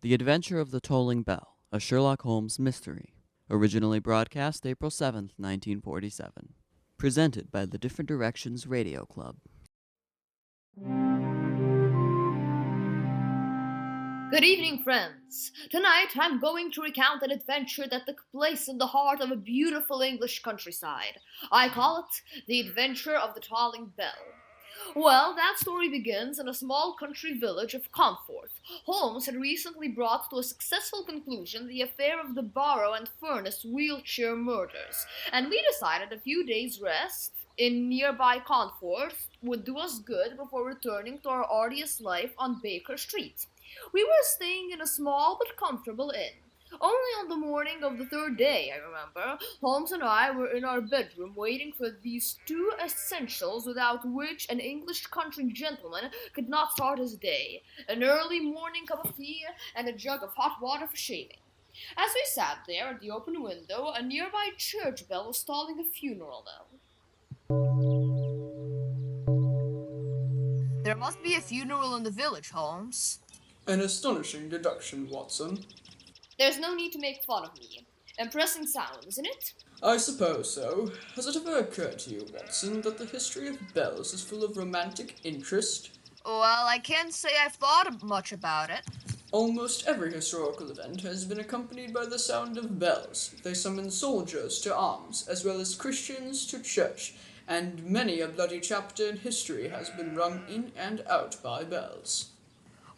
The Adventure of the Tolling Bell, a Sherlock Holmes mystery. Originally broadcast April 7th, 1947. Presented by the Different Directions Radio Club. Good evening, friends. Tonight I'm going to recount an adventure that took place in the heart of a beautiful English countryside. I call it The Adventure of the Tolling Bell. Well, that story begins in a small country village of Comforth. Holmes had recently brought to a successful conclusion the affair of the Barrow and Furnace wheelchair murders, and we decided a few days' rest in nearby Comforth would do us good before returning to our arduous life on Baker Street. We were staying in a small but comfortable inn. Only on the morning of the third day, I remember, Holmes and I were in our bedroom waiting for these two essentials without which an English country gentleman could not start his day: an early morning cup of tea and a jug of hot water for shaving. As we sat there at the open window, a nearby church bell was tolling a funeral knell. There must be a funeral in the village, Holmes. An astonishing deduction, Watson. There's no need to make fun of me. Impressing sound, isn't it? I suppose so. Has it ever occurred to you, Watson, that the history of bells is full of romantic interest? Well, I can't say I've thought much about it. Almost every historical event has been accompanied by the sound of bells. They summon soldiers to arms, as well as Christians to church, and many a bloody chapter in history has been rung in and out by bells.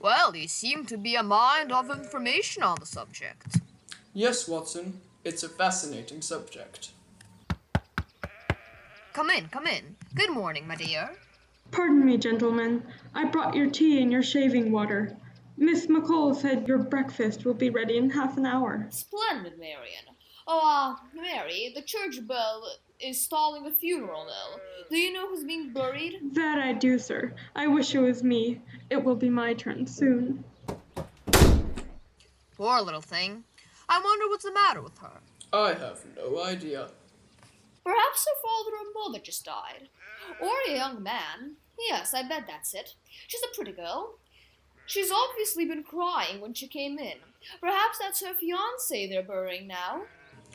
Well, you seem to be a mind of information on the subject. Yes, Watson, it's a fascinating subject. Come in, come in. Good morning, my dear. Pardon me, gentlemen. I brought your tea and your shaving water. Miss McCall said your breakfast will be ready in half an hour. Splendid, Marian. Mary, the church bell is tolling a funeral knell. Do you know who's being buried? That I do, sir. I wish it was me. It will be my turn soon. Poor little thing. I wonder what's the matter with her. I have no idea. Perhaps her father or mother just died. Or a young man. Yes, I bet that's it. She's a pretty girl. She's obviously been crying when she came in. Perhaps that's her fiancé they're burying now.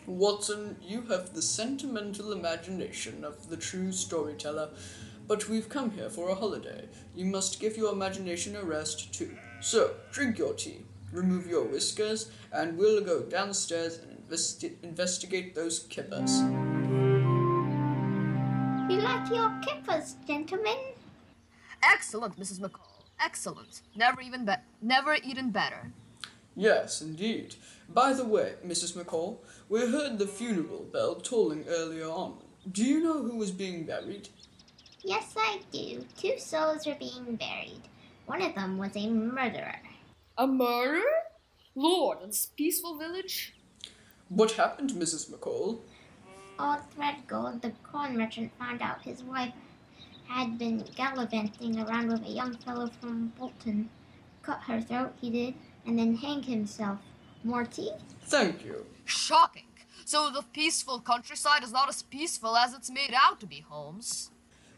Watson, you have the sentimental imagination of the true storyteller, but we've come here for a holiday. You must give your imagination a rest, too. So, drink your tea, remove your whiskers, and we'll go downstairs and investigate those kippers. You like your kippers, gentlemen? Excellent, Mrs. McCall. Excellent. Never eaten better. Yes, indeed. By the way, Mrs. McCall, we heard the funeral bell tolling earlier on. Do you know who was being buried? Yes, I do. 2 souls are being buried. One of them was a murderer. A murder? Lord, in this peaceful village? What happened, Mrs. McCall? Old Threadgold, the corn merchant, found out his wife had been gallivanting around with a young fellow from Bolton. Cut her throat, he did, and then hanged himself. More tea? Thank you. Shocking. So the peaceful countryside is not as peaceful as it's made out to be, Holmes.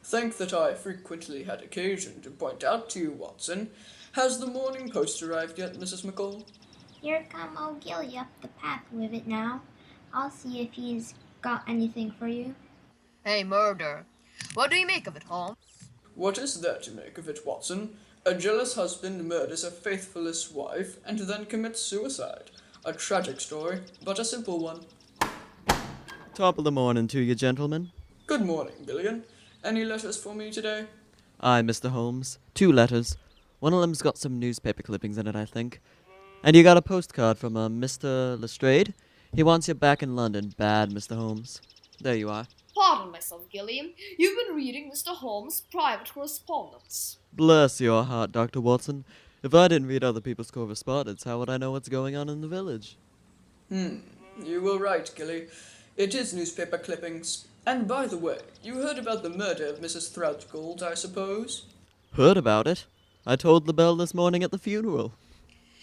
Think that I frequently had occasion to point out to you, Watson. Has the Morning Post arrived yet, Mrs. McCall? Here come O'Gilly up the path with it now. I'll see if he's got anything for you. Hey, murder. What do you make of it, Holmes? What is there to make of it, Watson? A jealous husband murders a faithless wife and then commits suicide. A tragic story, but a simple one. Top of the morning to you, gentlemen. Good morning, Gillian. Any letters for me today? Aye, Mr. Holmes. 2 letters. One of them's got some newspaper clippings in it, I think. And you got a postcard from Mr. Lestrade. He wants you back in London bad, Mr. Holmes. There you are. Pardon myself, Gilliam. You've been reading Mr. Holmes' private correspondence. Bless your heart, Dr. Watson. If I didn't read other people's correspondence, how would I know what's going on in the village? You were right, Gilly. It is newspaper clippings. And by the way, you heard about the murder of Mrs. Threadgold, I suppose? Heard about it? I told the bell this morning at the funeral.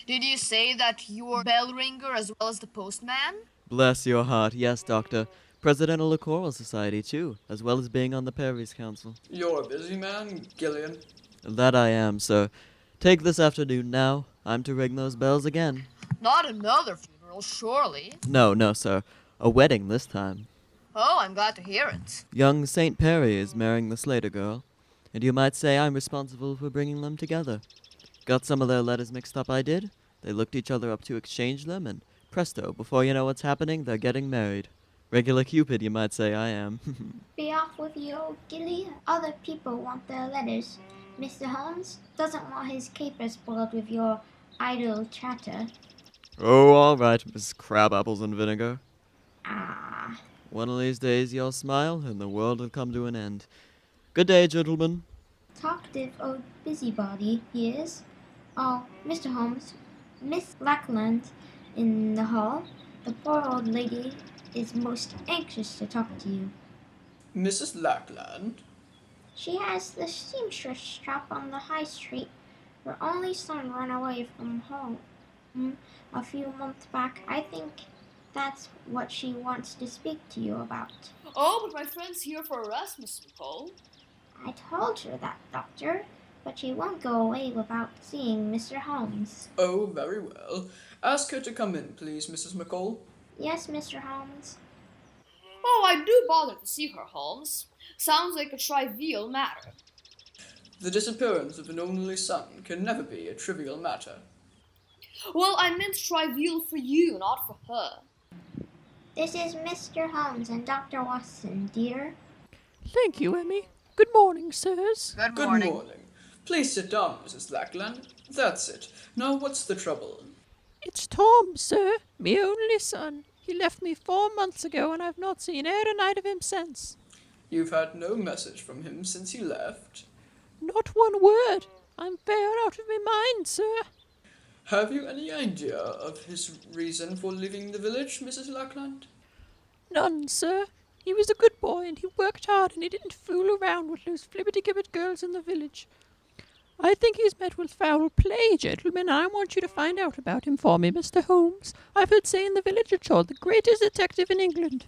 Did you say that you're bell ringer as well as the postman? Bless your heart, yes, Doctor. President of the Choral Society, too, as well as being on the Perry's Council. You're a busy man, Gillian. That I am, sir. Take this afternoon now, I'm to ring those bells again. Not another funeral, surely. No, sir. A wedding this time. Oh, I'm glad to hear it. Young St. Perry is marrying the Slater girl, and you might say I'm responsible for bringing them together. Got some of their letters mixed up, I did. They looked each other up to exchange them, and presto, before you know what's happening, they're getting married. Regular Cupid, you might say I am. Be off with you, old gilly. Other people want their letters. Mr. Holmes doesn't want his caper spoiled with your idle chatter. Oh, all right, Miss Crabapples and Vinegar. Ah. One of these days you'll smile, and the world will come to an end. Good day, gentlemen. Talkative old busybody he is. Oh, Mr. Holmes, Miss Lackland in the hall. The poor old lady is most anxious to talk to you. Mrs. Lackland? She has the seamstress shop on the high street. Her only son ran away from home a few months back. I think that's what she wants to speak to you about. Oh, but my friend's here for a rest, Miss McCall. I told her that, Doctor, but she won't go away without seeing Mr. Holmes. Oh, very well. Ask her to come in, please, Mrs. McCall. Yes, Mr. Holmes. Oh, I do bother to see her, Holmes. Sounds like a trivial matter. The disappearance of an only son can never be a trivial matter. Well, I meant trivial for you, not for her. This is Mr. Holmes and Dr. Watson, dear. Thank you, Emmy. Good morning, sirs. Good Good morning. morning. Please sit down, Mrs. Lackland. That's it. Now, what's the trouble? It's Tom, sir, me only son. He left me 4 months ago, and I've not seen e'er a night of him since. You've had no message from him since he left. Not one word. I'm fair out of my mind, sir. Have you any idea of his reason for leaving the village, Mrs. Lackland? None, sir. He was a good boy, and he worked hard, and he didn't fool around with those flippity-gibbet girls in the village. I think he's met with foul play, gentlemen, and I want you to find out about him for me, Mr. Holmes. I've heard say in the village that you're the greatest detective in England.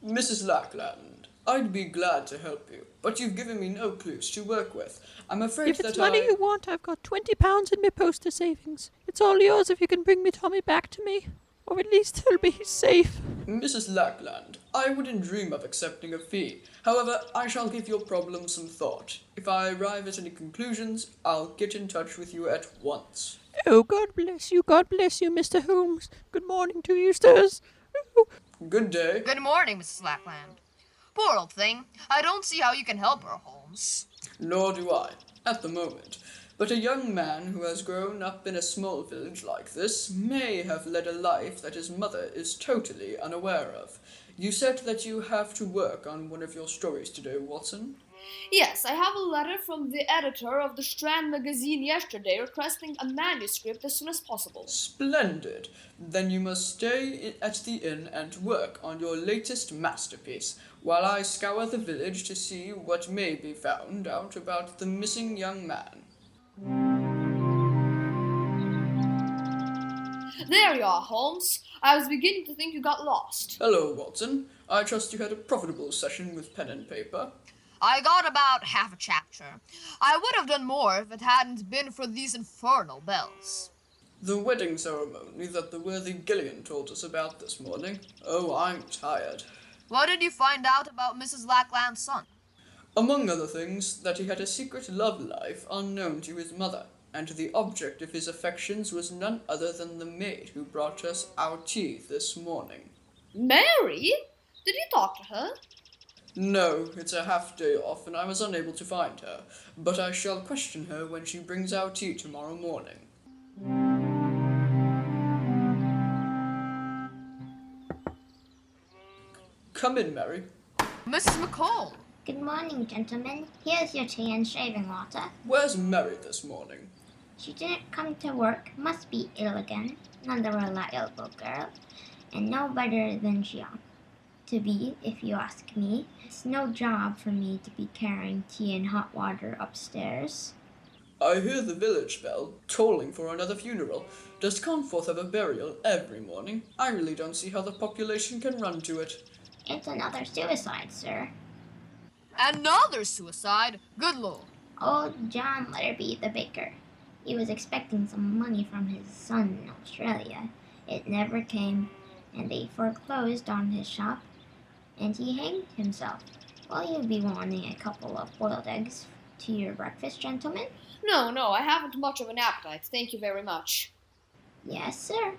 Mrs. Lackland, I'd be glad to help you, but you've given me no clues to work with. I'm afraid If it's that money you want, I've got £20 in my poster savings. It's all yours if you can bring me Tommy back to me. Or at least he'll be safe. Mrs. Lackland, I wouldn't dream of accepting a fee. However, I shall give your problem some thought. If I arrive at any conclusions, I'll get in touch with you at once. Oh, God bless you, Mr. Holmes. Good morning to you, sirs. Oh. Good day. Good morning, Mrs. Lackland. Poor old thing. I don't see how you can help her, Holmes. Nor do I, at the moment. But a young man who has grown up in a small village like this may have led a life that his mother is totally unaware of. You said that you have to work on one of your stories today, Watson? Yes, I have a letter from the editor of the Strand magazine yesterday requesting a manuscript as soon as possible. Splendid. Then you must stay at the inn and work on your latest masterpiece, while I scour the village to see what may be found out about the missing young man. There you are, Holmes. I was beginning to think you got lost. Hello, Watson. I trust you had a profitable session with pen and paper. I got about half a chapter. I would have done more if it hadn't been for these infernal bells. The wedding ceremony that the worthy Gillian told us about this morning. Oh, I'm tired. What did you find out about Mrs. Lackland's son? Among other things, that he had a secret love life unknown to his mother, and the object of his affections was none other than the maid who brought us our tea this morning. Mary? Did you talk to her? No, it's a half-day off, and I was unable to find her, but I shall question her when she brings our tea tomorrow morning. Come in, Mary. Mrs. McCall. Good morning, gentlemen. Here's your tea and shaving water. Where's Mary this morning? She didn't come to work, must be ill again. Another reliable girl, and no better than she ought to be, if you ask me. It's no job for me to be carrying tea and hot water upstairs. I hear the village bell tolling for another funeral. Does Conforth have a burial every morning? I really don't see how the population can run to it. It's another suicide, sir. Another suicide? Good Lord. Old John Letterby, the baker. He was expecting some money from his son in Australia. It never came, and they foreclosed on his shop, and he hanged himself. Will you be wanting a couple of boiled eggs to your breakfast, gentlemen? No, I haven't much of an appetite. Thank you very much. Yes, sir.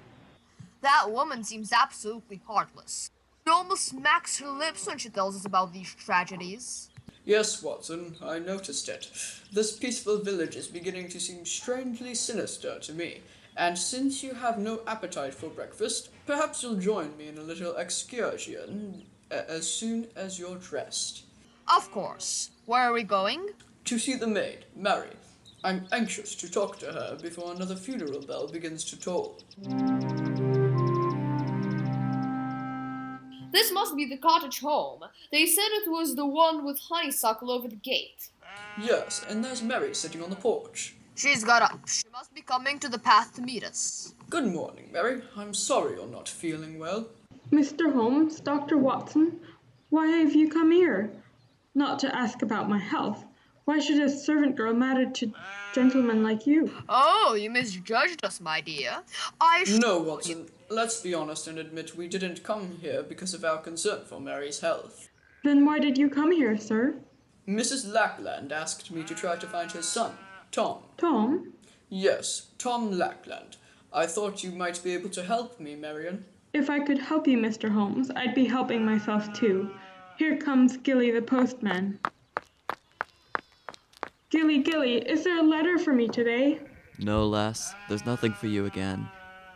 That woman seems absolutely heartless. She almost smacks her lips when she tells us about these tragedies. Yes, Watson, I noticed it. This peaceful village is beginning to seem strangely sinister to me. And since you have no appetite for breakfast, perhaps you'll join me in a little excursion as soon as you're dressed. Of course. Where are we going? To see the maid, Mary. I'm anxious to talk to her before another funeral bell begins to toll. This must be the cottage home. They said it was the one with honeysuckle over the gate. Yes, and there's Mary sitting on the porch. She's got up. She must be coming to the path to meet us. Good morning, Mary. I'm sorry you're not feeling well. Mr. Holmes, Dr. Watson, why have you come here? Not to ask about my health. Why should a servant girl matter to gentlemen like you? Oh, you misjudged us, my dear. No, Watson. Let's be honest and admit we didn't come here because of our concern for Mary's health. Then why did you come here, sir? Mrs. Lackland asked me to try to find her son, Tom. Tom? Yes, Tom Lackland. I thought you might be able to help me, Marion. If I could help you, Mr. Holmes, I'd be helping myself too. Here comes Gilly the postman. Gilly, is there a letter for me today? No, lass, there's nothing for you again.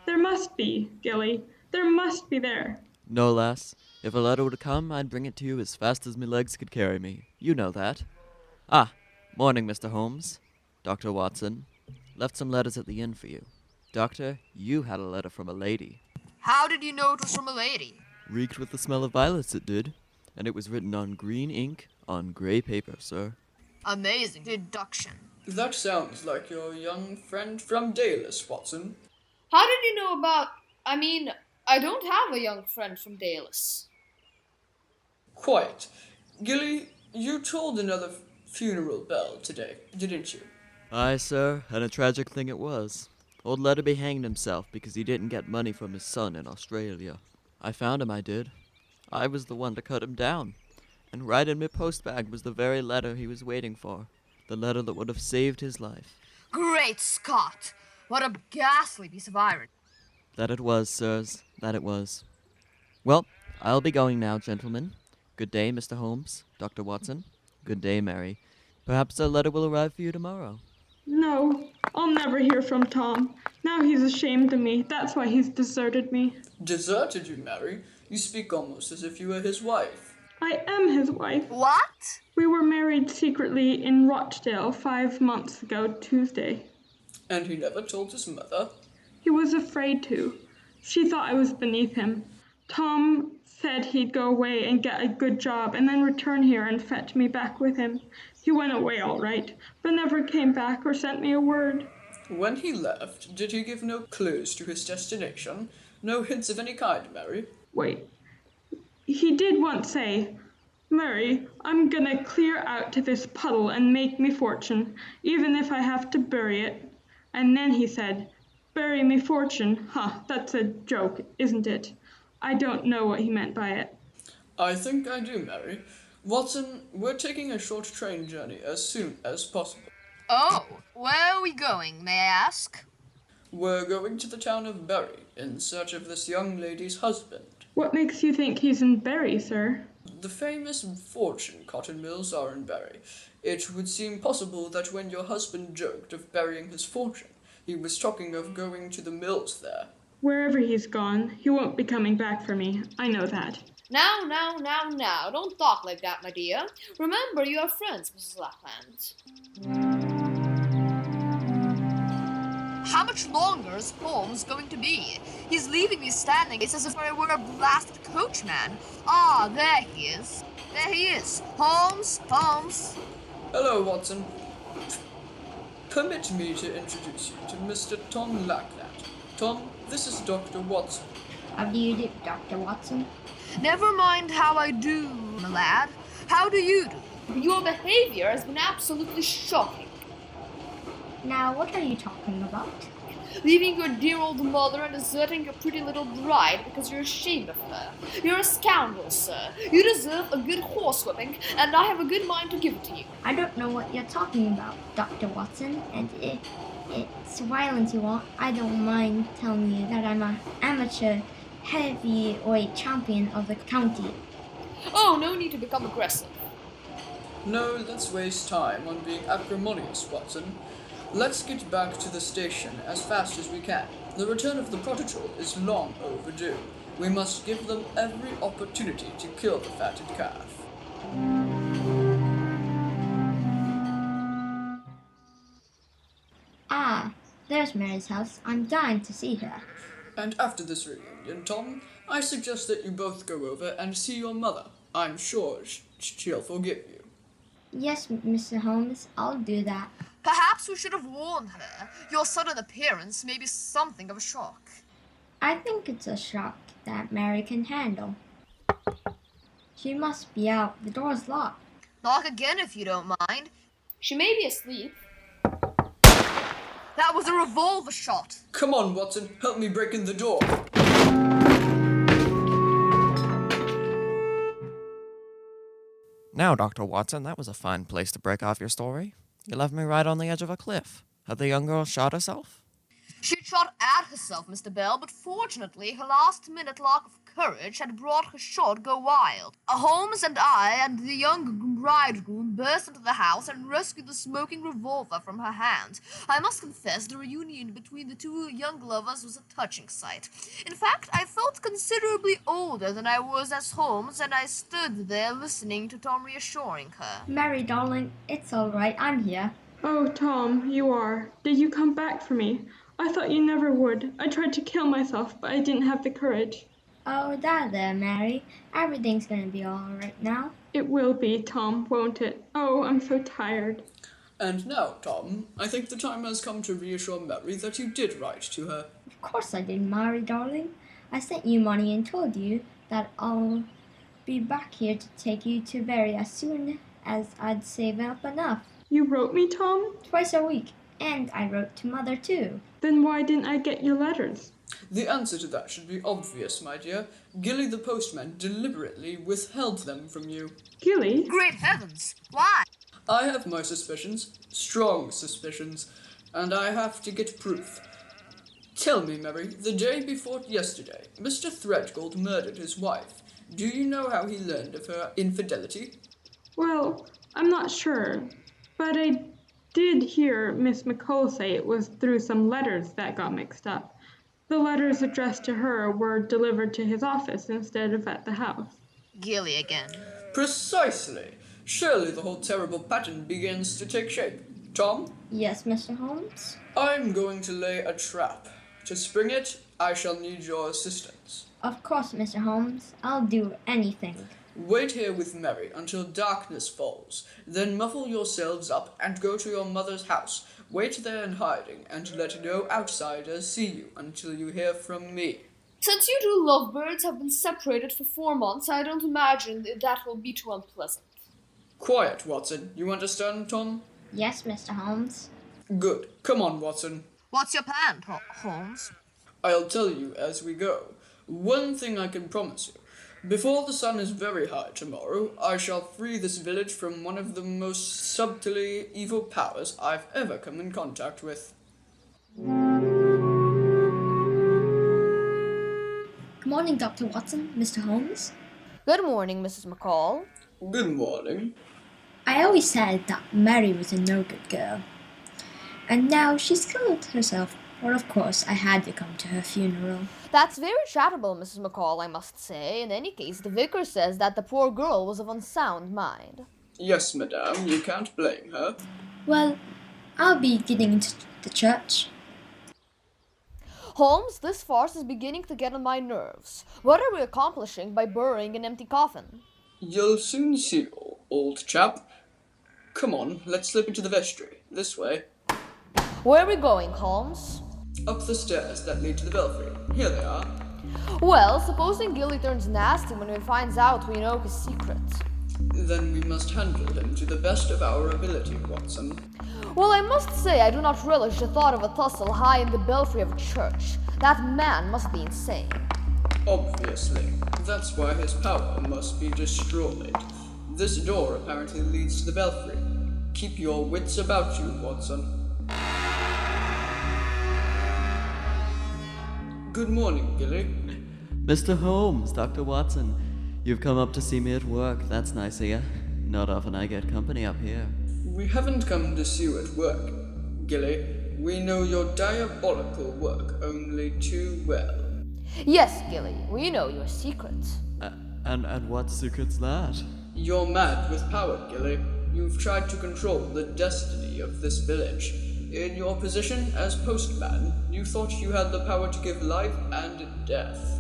There must be, Gilly. There must be there. No, lass, if a letter were to come, I'd bring it to you as fast as my legs could carry me. You know that. Ah, morning, Mr. Holmes. Dr. Watson. Left some letters at the inn for you. Doctor, you had a letter from a lady. How did you know it was from a lady? Reeked with the smell of violets, it did. And it was written on green ink on grey paper, sir. Amazing deduction. That sounds like your young friend from Dallas, Watson. How did you know about... I don't have a young friend from Dallas. Quite. Gilly, you tolled another funeral bell today, didn't you? Aye, sir, and a tragic thing it was. Old Letterby hanged himself because he didn't get money from his son in Australia. I found him, I did. I was the one to cut him down. And right in my post bag was the very letter he was waiting for. The letter that would have saved his life. Great Scott! What a ghastly piece of irony. That it was, sirs, that it was. Well, I'll be going now, gentlemen. Good day, Mr. Holmes, Dr. Watson. Good day, Mary. Perhaps a letter will arrive for you tomorrow. No, I'll never hear from Tom. Now he's ashamed of me. That's why he's deserted me. Deserted you, Mary? You speak almost as if you were his wife. I am his wife. What? We were married secretly in Rochdale 5 months ago Tuesday. And he never told his mother? He was afraid to. She thought I was beneath him. Tom said he'd go away and get a good job and then return here and fetch me back with him. He went away all right, but never came back or sent me a word. When he left, did he give no clues to his destination? No hints of any kind, Mary? Wait. He did once say, "Mary, I'm gonna clear out to this puddle and make me fortune, even if I have to bury it." And then he said, "Bury me fortune, that's a joke, isn't it?" I don't know what he meant by it. I think I do, Mary. Watson, we're taking a short train journey as soon as possible. Oh, where are we going, may I ask? We're going to the town of Bury in search of this young lady's husband. What makes you think he's in Bury, sir? The famous fortune cotton mills are in Bury. It would seem possible that when your husband joked of burying his fortune, he was talking of going to the mills there. Wherever he's gone, he won't be coming back for me. I know that. Now. Don't talk like that, my dear. Remember, you are friends, Mrs. Lackland. How much longer is Holmes going to be? He's leaving me standing as if I were a blasted coachman. Ah, there he is. There he is. Holmes. Hello, Watson. Permit me to introduce you to Mr. Tom Lackland. Tom, this is Dr. Watson. How do you do, Dr. Watson? Never mind how I do, my lad. How do you do? Your behavior has been absolutely shocking. Now, what are you talking about? Leaving your dear old mother and deserting your pretty little bride because you're ashamed of her. You're a scoundrel, sir. You deserve a good horsewhipping, and I have a good mind to give it to you. I don't know what you're talking about, Dr. Watson, and if it's violence you want, I don't mind telling you that I'm an amateur heavyweight champion of the county. Oh, no need to become aggressive. No, let's waste time on being acrimonious, Watson. Let's get back to the station as fast as we can. The return of the prodigal is long overdue. We must give them every opportunity to kill the fatted calf. Ah, there's Mary's house. I'm dying to see her. And after this reunion, Tom, I suggest that you both go over and see your mother. I'm sure she'll forgive you. Yes, Mr. Holmes, I'll do that. Perhaps we should have warned her. Your sudden appearance may be something of a shock. I think it's a shock that Mary can handle. She must be out. The door's locked. Knock again if you don't mind. She may be asleep. That was a revolver shot. Come on, Watson, help me break in the door. Now, Dr. Watson, that was a fine place to break off your story. You left me right on the edge of a cliff. Had the young girl shot herself? She'd shot at herself, Mr. Bell, but fortunately her last-minute lack of courage had brought her shot go wild. Holmes and I and the young bridegroom burst into the house and rescued the smoking revolver from her hand. I must confess the reunion between the two young lovers was a touching sight. In fact, I felt considerably older than I was as Holmes, and I stood there listening to Tom reassuring her. Mary, darling, it's all right. I'm here. Oh, Tom, you are. Did you come back for me? I thought you never would. I tried to kill myself, but I didn't have the courage. Oh, there, Mary. Everything's gonna be all right now. It will be, Tom, won't it? Oh, I'm so tired. And now, Tom, I think the time has come to reassure Mary that you did write to her. Of course I did, Mary, darling. I sent you money and told you that I'll be back here to take you to Bury as soon as I'd save up enough. You wrote me, Tom? Twice a week. And I wrote to Mother, too. Then why didn't I get your letters? The answer to that should be obvious, my dear. Gilly the postman deliberately withheld them from you. Gilly? Great heavens! Why? I have my suspicions, strong suspicions, and I have to get proof. Tell me, Mary, the day before yesterday, Mr. Threadgold murdered his wife. Do you know how he learned of her infidelity? Well, I'm not sure, but I did hear Miss McCall say it was through some letters that got mixed up. The letters addressed to her were delivered to his office instead of at the house. Gilly again. Precisely. Surely the whole terrible pattern begins to take shape. Tom? Yes, Mr. Holmes? I'm going to lay a trap. To spring it, I shall need your assistance. Of course, Mr. Holmes. I'll do anything. Wait here with Mary until darkness falls. Then muffle yourselves up and go to your mother's house. Wait there in hiding and let no outsiders see you until you hear from me. Since you two lovebirds have been separated for 4 months, I don't imagine that will be too unpleasant. Quiet, Watson. You understand, Tom? Yes, Mr. Holmes. Good. Come on, Watson. What's your plan, Holmes? I'll tell you as we go. One thing I can promise you. Before the sun is very high tomorrow, I shall free this village from one of the most subtly evil powers I've ever come in contact with. Good morning, Dr. Watson, Mr. Holmes. Good morning, Mrs. McCall. Good morning. I always said that Mary was a no-good girl. And now she's killed herself. Well, of course, I had to come to her funeral. That's very charitable, Mrs. McCall, I must say. In any case, the vicar says that the poor girl was of unsound mind. Yes, madame, you can't blame her. Well, I'll be getting into the church. Holmes, this farce is beginning to get on my nerves. What are we accomplishing by burying an empty coffin? You'll soon see, old chap. Come on, let's slip into the vestry. This way. Where are we going, Holmes? Up the stairs that lead to the belfry. Here they are. Well, supposing Gilly turns nasty when he finds out we know his secret. Then we must handle him to the best of our ability, Watson. Well, I must say I do not relish the thought of a tussle high in the belfry of a church. That man must be insane. Obviously. That's why his power must be destroyed. This door apparently leads to the belfry. Keep your wits about you, Watson. Good morning, Gilly. Mr. Holmes, Dr. Watson. You've come up to see me at work. That's nice of you. Not often I get company up here. We haven't come to see you at work, Gilly. We know your diabolical work only too well. Yes, Gilly, we know your secret. And what secret's that? You're mad with power, Gilly. You've tried to control the destiny of this village. In your position as postman, you thought you had the power to give life and death.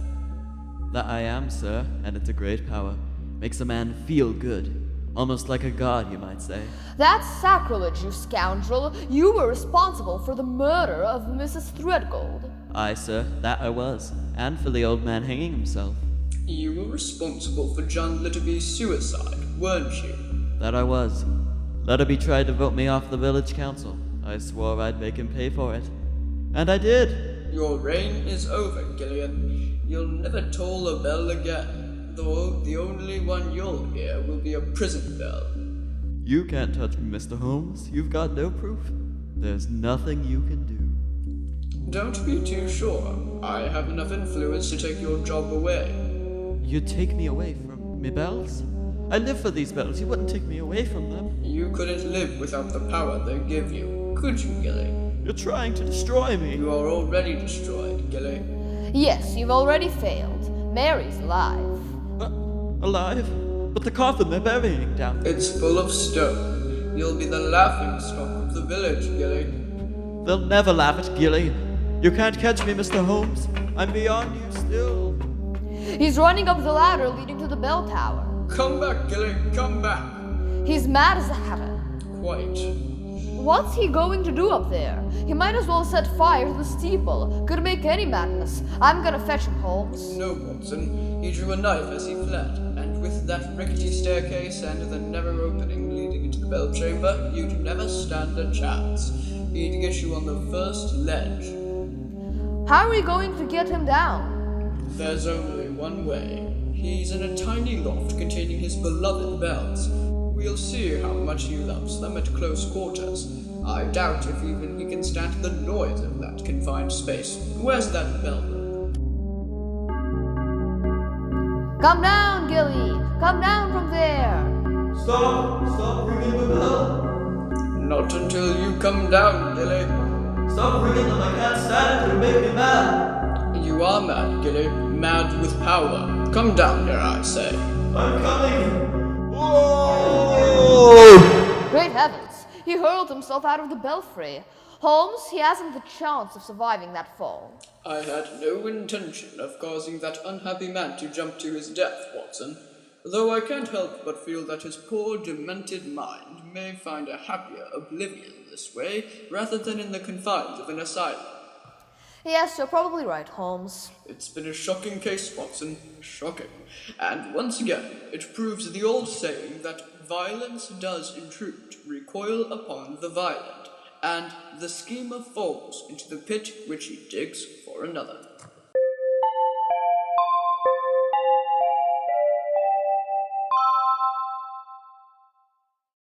That I am, sir, and it's a great power. Makes a man feel good. Almost like a god, you might say. That's sacrilege, you scoundrel. You were responsible for the murder of Mrs. Threadgold. Aye, sir, that I was. And for the old man hanging himself. You were responsible for John Litterby's suicide, weren't you? That I was. Litterby tried to vote me off the village council. I swore I'd make him pay for it. And I did. Your reign is over, Gillian. You'll never toll a bell again, though the only one you'll hear will be a prison bell. You can't touch me, Mr. Holmes. You've got no proof. There's nothing you can do. Don't be too sure. I have enough influence to take your job away. You'd take me away from me bells? I live for these bells. You wouldn't take me away from them. You couldn't live without the power they give you, could you, Gilly? You're trying to destroy me. You are already destroyed, Gilly. Yes, you've already failed. Mary's alive. Alive? But the coffin they're burying down there. It's full of stone. You'll be the laughingstock of the village, Gilly. They'll never laugh at Gilly. You can't catch me, Mr. Holmes. I'm beyond you still. He's running up the ladder leading to the bell tower. Come back, Gilly, come back. He's mad as a hatter. Quite. What's he going to do up there? He might as well set fire to the steeple. Could make any madness. I'm gonna fetch him, Holmes. No, Watson. He drew a knife as he fled, and with that rickety staircase and the narrow opening leading into the bell chamber, you'd never stand a chance. He'd get you on the first ledge. How are we going to get him down? There's only one way. He's in a tiny loft containing his beloved bells. We'll see how much he loves them at close quarters. I doubt if even he can stand the noise of that confined space. Where's that bell rope? Come down, Gilly! Come down from there! Stop ringing the bell. Not until you come down, Gilly. Stop ringing them. I can't stand it. It'll make me mad. You are mad, Gilly. Mad with power. Come down here, I say. I'm coming. Whoa! Great heavens! He hurled himself out of the belfry. Holmes, he hasn't the chance of surviving that fall. I had no intention of causing that unhappy man to jump to his death, Watson. Though I can't help but feel that his poor, demented mind may find a happier oblivion this way, rather than in the confines of an asylum. Yes, you're probably right, Holmes. It's been a shocking case, Watson. Shocking. And once again, it proves the old saying that violence does in truth recoil upon the violent, and the schemer falls into the pit which he digs for another.